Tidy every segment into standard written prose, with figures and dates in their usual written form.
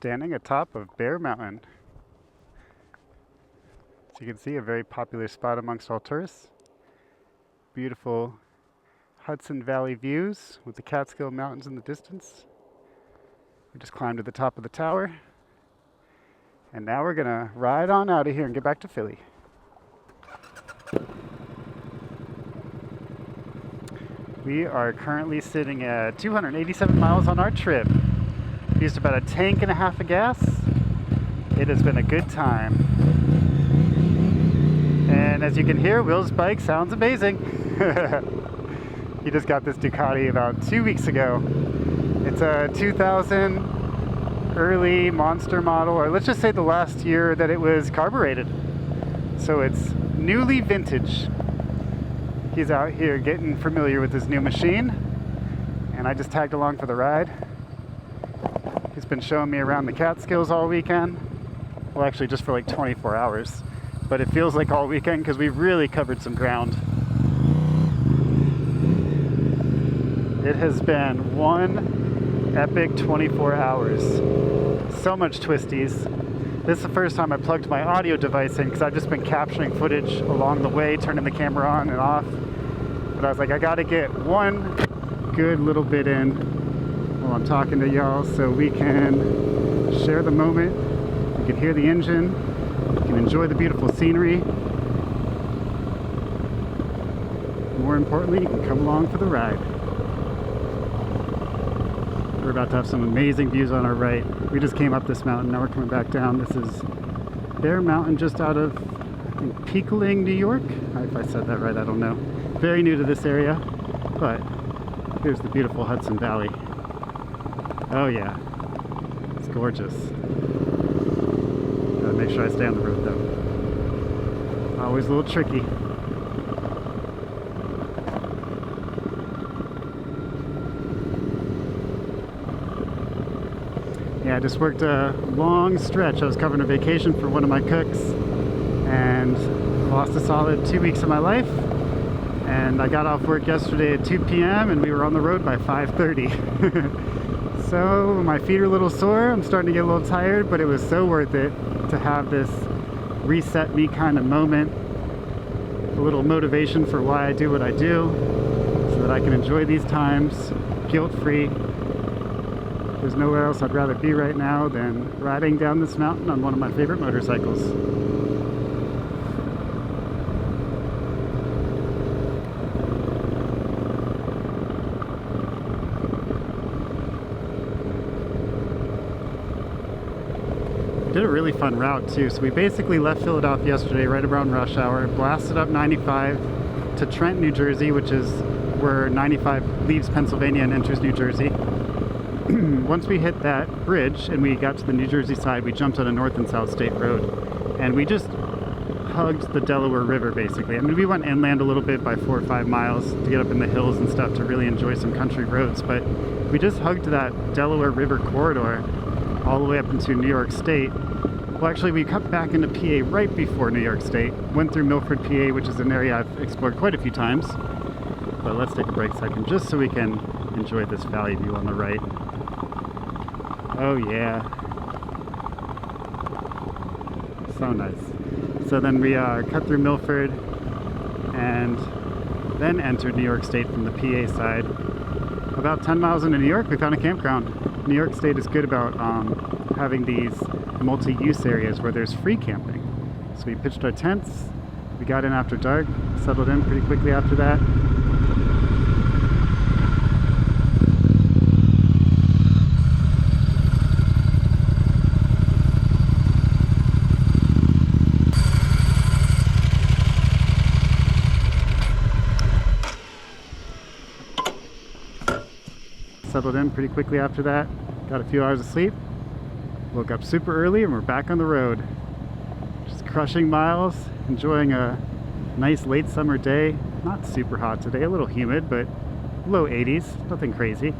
Standing atop of Bear Mountain. So you can see a very popular spot amongst all tourists. Beautiful Hudson Valley views with the Catskill Mountains in the distance. We just climbed to the top of the tower. And now we're gonna ride on out of here and get back to Philly. We are currently sitting at 287 miles on our trip. Used about a tank and a half of gas. It has been a good time. And as you can hear, Will's bike sounds amazing. He just got this Ducati about 2 weeks ago. It's a 2000 early monster model, or let's just say the last year that it was carbureted. So it's newly vintage. He's out here getting familiar with this new machine, and I just tagged along for the ride. He's been showing me around the Catskills all weekend. Well, actually just for like 24 hours, but it feels like all weekend because we've really covered some ground. It has been one epic 24 hours. So much twisties. This is the first time I plugged my audio device in because I've just been capturing footage along the way, turning the camera on and off. But I was like, I gotta get one good little bit in while I'm talking to y'all so we can share the moment. You can hear the engine, you can enjoy the beautiful scenery. More importantly, you can come along for the ride. We're about to have some amazing views on our right. We just came up this mountain, now we're coming back down. This is Bear Mountain just out of, I think, Pickling, New York? If I said that right, I don't know. Very new to this area, but here's the beautiful Hudson Valley. Oh yeah, it's gorgeous. Gotta make sure I stay on the road though. Always a little tricky. Yeah, I just worked a long stretch. I was covering a vacation for one of my cooks and lost a solid 2 weeks of my life. And I got off work yesterday at 2 p.m. and we were on the road by 5:30. So my feet are a little sore. I'm starting to get a little tired, but it was so worth it to have this reset me kind of moment. A little motivation for why I do what I do, so that I can enjoy these times guilt-free. There's nowhere else I'd rather be right now than riding down this mountain on one of my favorite motorcycles. We did a really fun route too. So we basically left Philadelphia yesterday right around rush hour, blasted up 95 to Trent, New Jersey, which is where 95 leaves Pennsylvania and enters New Jersey. Once we hit that bridge and we got to the New Jersey side, we jumped on a North and South State road and we just hugged the Delaware River basically. I mean, we went inland a little bit by 4 or 5 miles to get up in the hills and stuff to really enjoy some country roads, but we just hugged that Delaware River corridor all the way up into New York State. Well, actually, we cut back into PA right before New York State, went through Milford, PA, which is an area I've explored quite a few times. But let's take a break a second just so we can enjoy this valley view on the right. Oh yeah. So nice. So then we cut through Milford and then entered New York State from the PA side. About 10 miles into New York, we found a campground. New York State is good about having these multi-use areas where there's free camping. So we pitched our tents, we got in after dark, settled in pretty quickly after that. Settled in pretty quickly after that, got a few hours of sleep, woke up super early and we're back on the road. Just crushing miles, enjoying a nice late summer day. Not super hot today, a little humid, but low 80s, nothing crazy.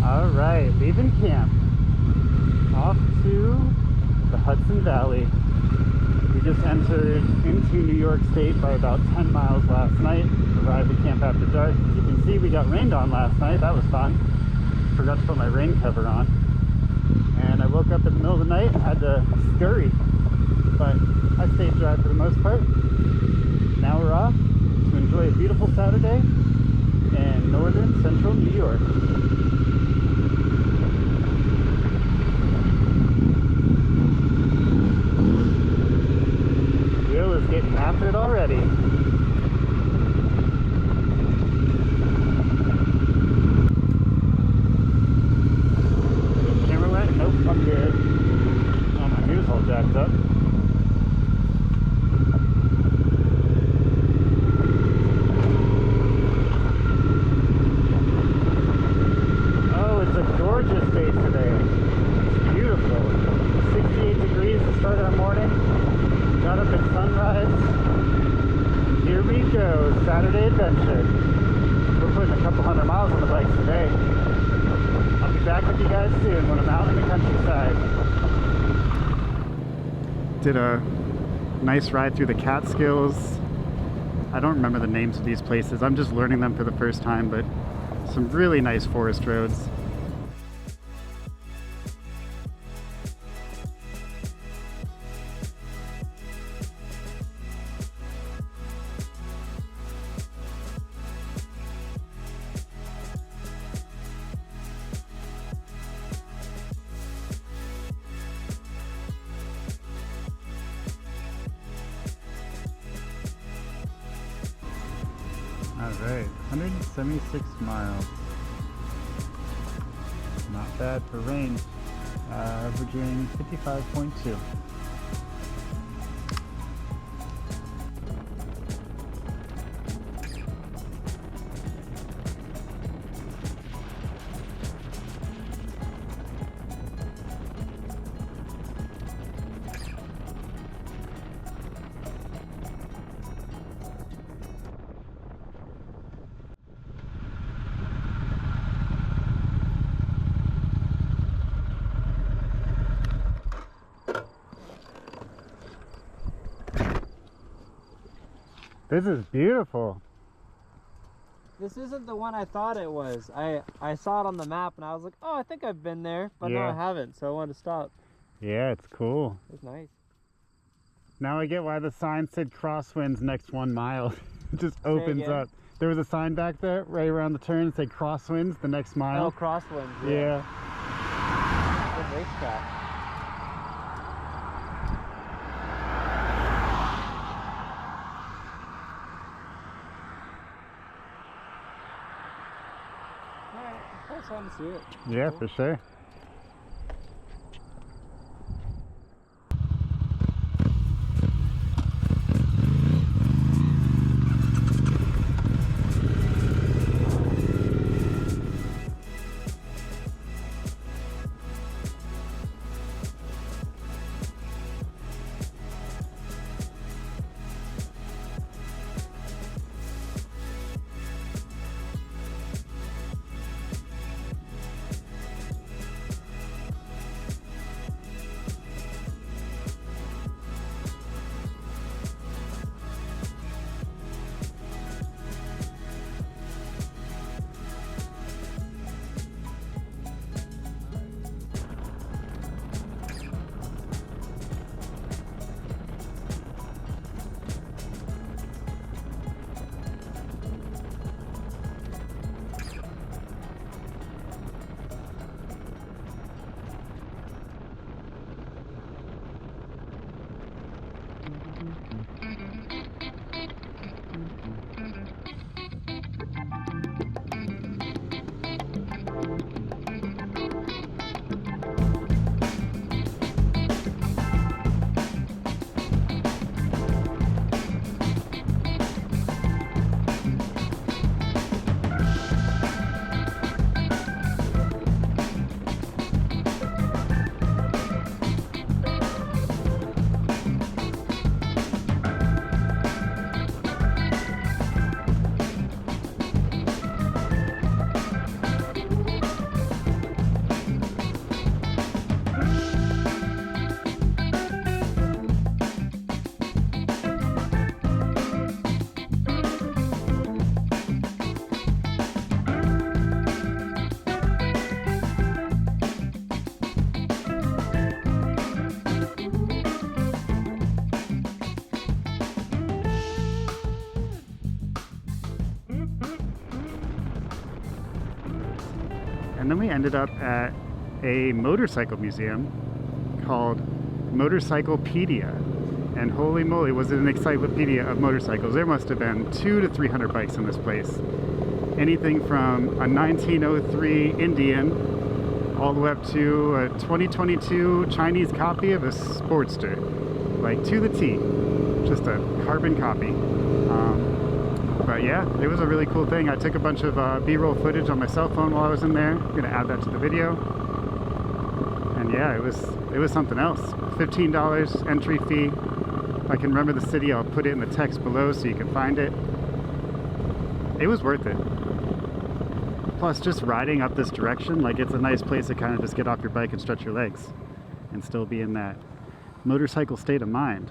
All right, leaving camp. Off to the Hudson Valley. We just entered into New York State by about 10 miles last night. Arrived at camp after dark. As you can see, we got rained on last night. That was fun. Forgot to put my rain cover on. And I woke up in the middle of the night and had to scurry. But I stayed dry for the most part. Now we're off to enjoy a beautiful Saturday in northern central New York. Will is getting after it already. Camera wet? Nope, I'm good. Oh, my news all jacked up. Oh, it's a gorgeous day today. It's beautiful. 68 degrees to start our morning. Got up at sunrise. Here we go, Saturday adventure. We're putting a couple hundred miles on the bikes today. I'll be back with you guys soon when I'm out in the countryside. Did a nice ride through the Catskills. I don't remember the names of these places. I'm just learning them for the first time, but some really nice forest roads. Alright, 176 miles. Not bad for rain. Averaging 55.2. This is beautiful. This isn't the one I thought it was. I saw it on the map and I was like, oh, I think I've been there, but no, I haven't, so I wanted to stop. Yeah, it's cool. It's nice. Now I get why the sign said crosswinds next 1 mile. It just opens up. There was a sign back there right around the turn that said crosswinds the next mile. Oh, crosswinds. Yeah. Good racetrack. Alright, fun to see it. Yeah, cool. For sure. And then we ended up at a motorcycle museum called Motorcyclepedia. And holy moly, was it an encyclopedia of motorcycles. There must have been 200 to 300 bikes in this place. Anything from a 1903 Indian all the way up to a 2022 Chinese copy of a Sportster. Like to the T. Just a carbon copy. But yeah, it was a really cool thing. I took a bunch of B-roll footage on my cell phone while I was in there. I'm gonna add that to the video. And yeah, it was something else. $15 entry fee. If I can remember the city, I'll put it in the text below so you can find it. It was worth it. Plus, just riding up this direction, like it's a nice place to kind of just get off your bike and stretch your legs and still be in that motorcycle state of mind.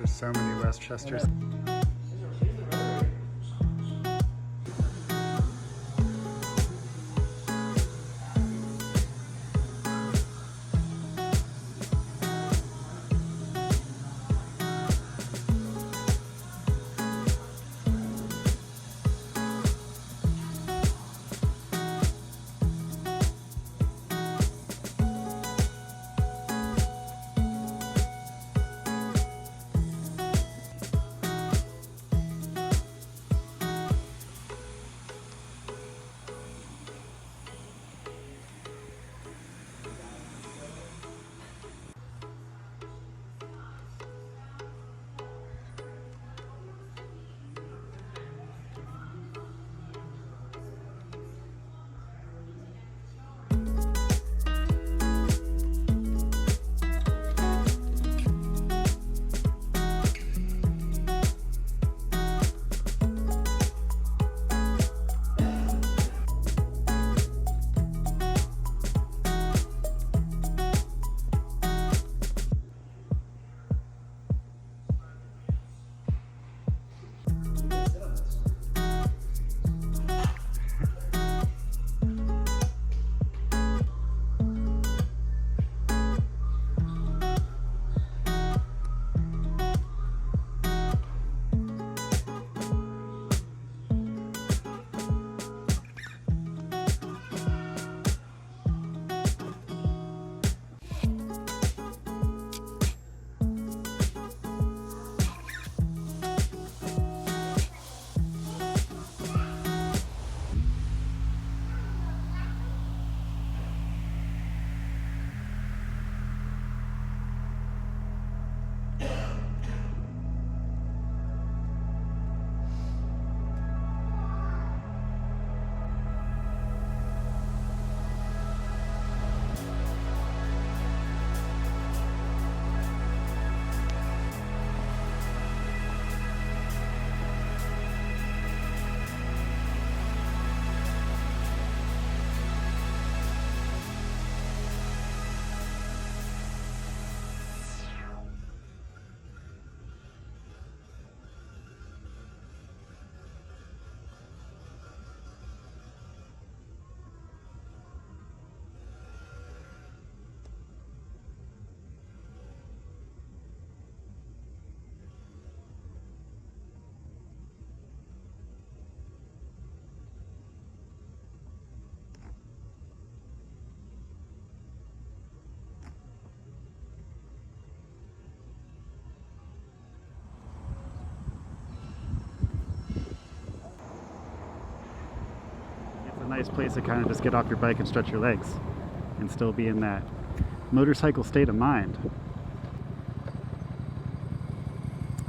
So many Westchesters. nice place to kind of just get off your bike and stretch your legs and still be in that motorcycle state of mind.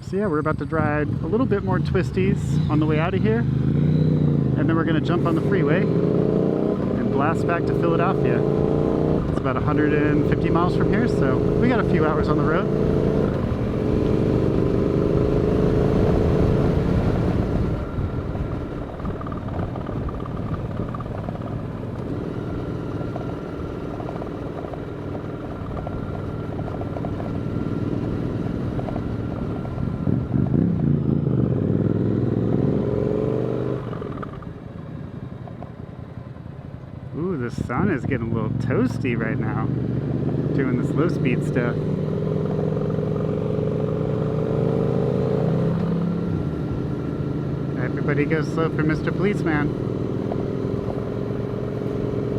So yeah, we're about to ride a little bit more twisties on the way out of here, and then we're going to jump on the freeway and blast back to Philadelphia. It's about 150 miles from here, so we got a few hours on the road. Ooh, the sun is getting a little toasty right now, doing this low speed stuff. Everybody goes slow for Mr. Policeman.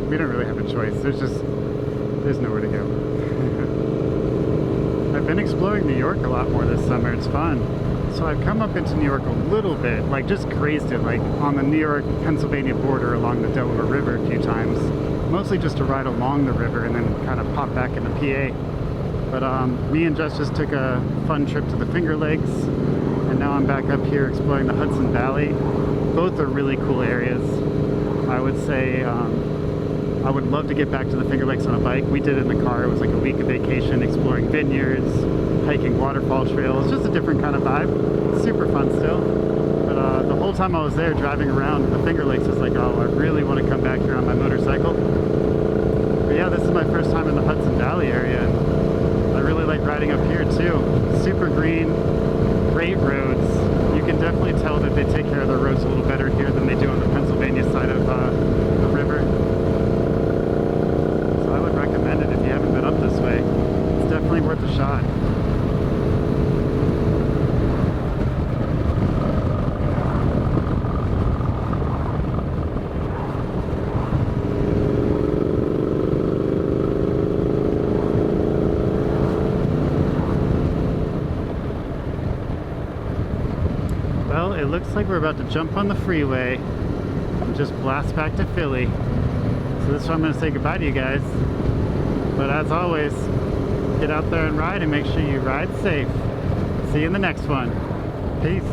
We don't really have a choice. There's nowhere to go. I've been exploring New York a lot more this summer. It's fun. So I've come up into New York a little bit, like just grazed it, like on the New York-Pennsylvania border along the Delaware River a few times. Mostly just to ride along the river and then kind of pop back into PA. But me and Jess just took a fun trip to the Finger Lakes, and now I'm back up here exploring the Hudson Valley. Both are really cool areas. I would say I would love to get back to the Finger Lakes on a bike. We did it in the car. It was like a week of vacation, exploring vineyards, hiking waterfall trails, just a different kind of vibe. Super fun still. But the whole time I was there driving around the Finger Lakes, I was like, oh, I really want to come back here on my motorcycle. But yeah, this is my first time in the Hudson Valley area, and I really like riding up here too. Super green, great roads. You can definitely tell that they take care of their roads a little better here than they do on the Pennsylvania side of the river. So I would recommend it if you haven't been up this way. It's definitely worth a shot. Well, it looks like we're about to jump on the freeway and just blast back to Philly. So this is where I'm going to say goodbye to you guys. But as always, get out there and ride, and make sure you ride safe. See you in the next one. Peace.